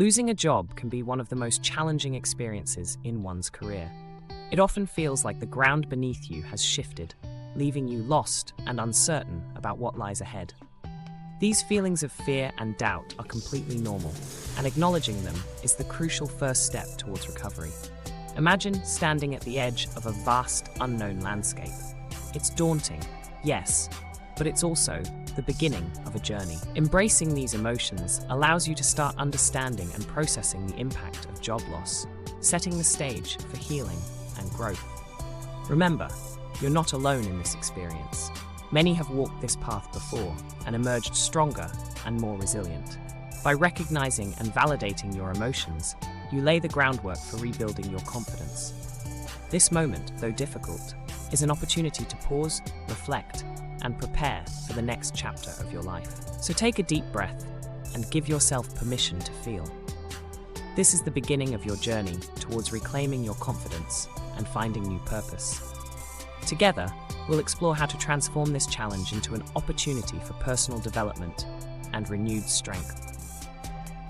Losing a job can be one of the most challenging experiences in one's career. It often feels like the ground beneath you has shifted, leaving you lost and uncertain about what lies ahead. These feelings of fear and doubt are completely normal, and acknowledging them is the crucial first step towards recovery. Imagine standing at the edge of a vast, unknown landscape. It's daunting, yes, but it's also the beginning of a journey. Embracing these emotions allows you to start understanding and processing the impact of job loss, setting the stage for healing and growth. Remember, you're not alone in this experience. Many have walked this path before and emerged stronger and more resilient. By recognizing and validating your emotions, you lay the groundwork for rebuilding your confidence. This moment, though difficult, is an opportunity to pause, reflect, and prepare for the next chapter of your life. So take a deep breath and give yourself permission to feel. This is the beginning of your journey towards reclaiming your confidence and finding new purpose. Together, we'll explore how to transform this challenge into an opportunity for personal development and renewed strength.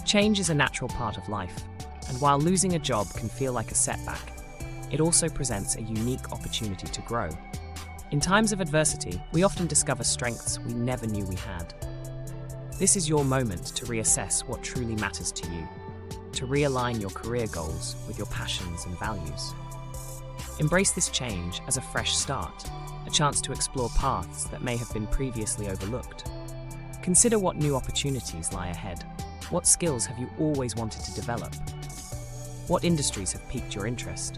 Change is a natural part of life, and while losing a job can feel like a setback, it also presents a unique opportunity to grow. In times of adversity, we often discover strengths we never knew we had. This is your moment to reassess what truly matters to you, to realign your career goals with your passions and values. Embrace this change as a fresh start, a chance to explore paths that may have been previously overlooked. Consider what new opportunities lie ahead. What skills have you always wanted to develop? What industries have piqued your interest?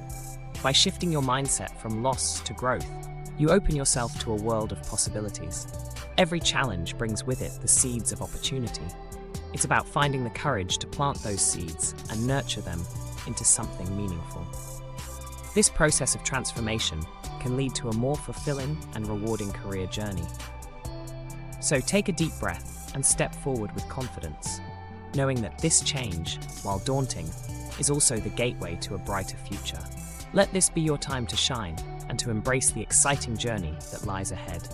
By shifting your mindset from loss to growth, you open yourself to a world of possibilities. Every challenge brings with it the seeds of opportunity. It's about finding the courage to plant those seeds and nurture them into something meaningful. This process of transformation can lead to a more fulfilling and rewarding career journey. So take a deep breath and step forward with confidence, knowing that this change, while daunting, is also the gateway to a brighter future. Let this be your time to shine and to embrace the exciting journey that lies ahead.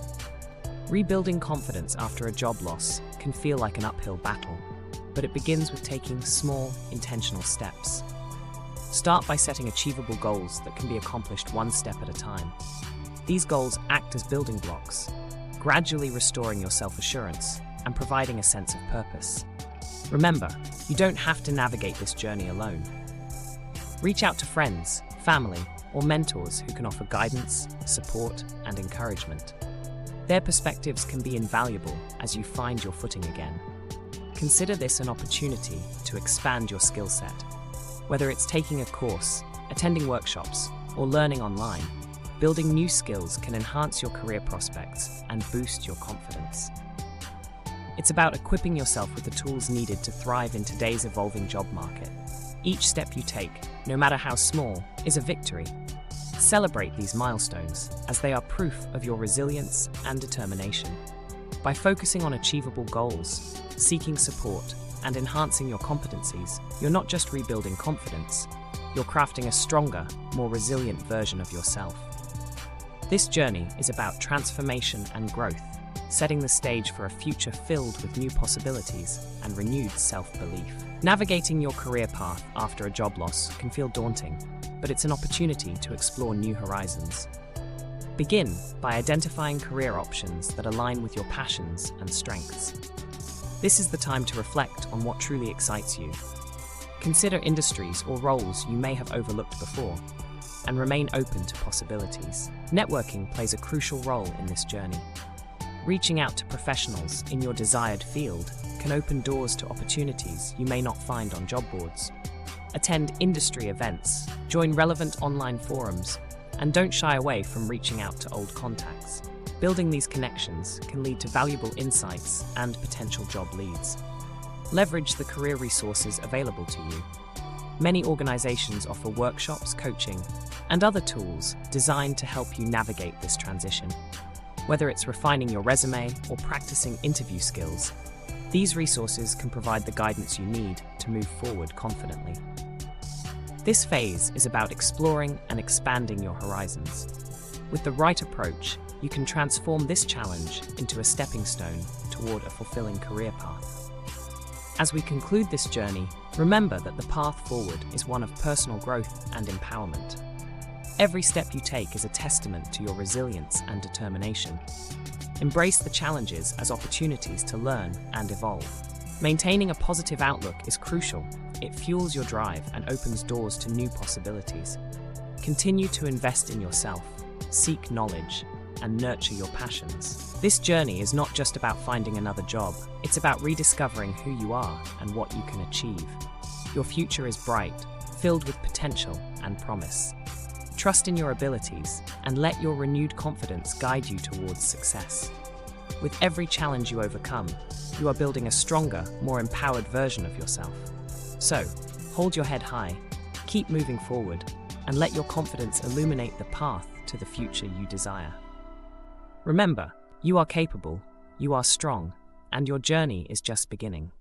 Rebuilding confidence after a job loss can feel like an uphill battle, but it begins with taking small, intentional steps. Start by setting achievable goals that can be accomplished one step at a time. These goals act as building blocks, gradually restoring your self-assurance and providing a sense of purpose. Remember, you don't have to navigate this journey alone. Reach out to friends, family, or mentors who can offer guidance, support, and encouragement. Their perspectives can be invaluable as you find your footing again. Consider this an opportunity to expand your skill set. Whether it's taking a course, attending workshops, or learning online, building new skills can enhance your career prospects and boost your confidence. It's about equipping yourself with the tools needed to thrive in today's evolving job market. Each step you take, no matter how small, is a victory. Celebrate these milestones, as they are proof of your resilience and determination. By focusing on achievable goals, seeking support, and enhancing your competencies, you're not just rebuilding confidence, you're crafting a stronger, more resilient version of yourself. This journey is about transformation and growth, setting the stage for a future filled with new possibilities and renewed self-belief. Navigating your career path after a job loss can feel daunting, but it's an opportunity to explore new horizons. Begin by identifying career options that align with your passions and strengths. This is the time to reflect on what truly excites you. Consider industries or roles you may have overlooked before, and remain open to possibilities. Networking plays a crucial role in this journey. Reaching out to professionals in your desired field can open doors to opportunities you may not find on job boards. Attend industry events, join relevant online forums, and don't shy away from reaching out to old contacts. Building these connections can lead to valuable insights and potential job leads. Leverage the career resources available to you. Many organizations offer workshops, coaching, and other tools designed to help you navigate this transition. Whether it's refining your resume or practicing interview skills, these resources can provide the guidance you need to move forward confidently. This phase is about exploring and expanding your horizons. With the right approach, you can transform this challenge into a stepping stone toward a fulfilling career path. As we conclude this journey, Remember that the path forward is one of personal growth and empowerment. Every step you take is a testament to your resilience and determination. Embrace the challenges as opportunities to learn and evolve. Maintaining a positive outlook is crucial. It fuels your drive and opens doors to new possibilities. Continue to invest in yourself, seek knowledge, and nurture your passions. This journey is not just about finding another job, it's about rediscovering who you are and what you can achieve. Your future is bright, filled with potential and promise. Trust in your abilities and let your renewed confidence guide you towards success. With every challenge you overcome, you are building a stronger, more empowered version of yourself. So, hold your head high, keep moving forward, and let your confidence illuminate the path to the future you desire. Remember, you are capable, you are strong, and your journey is just beginning.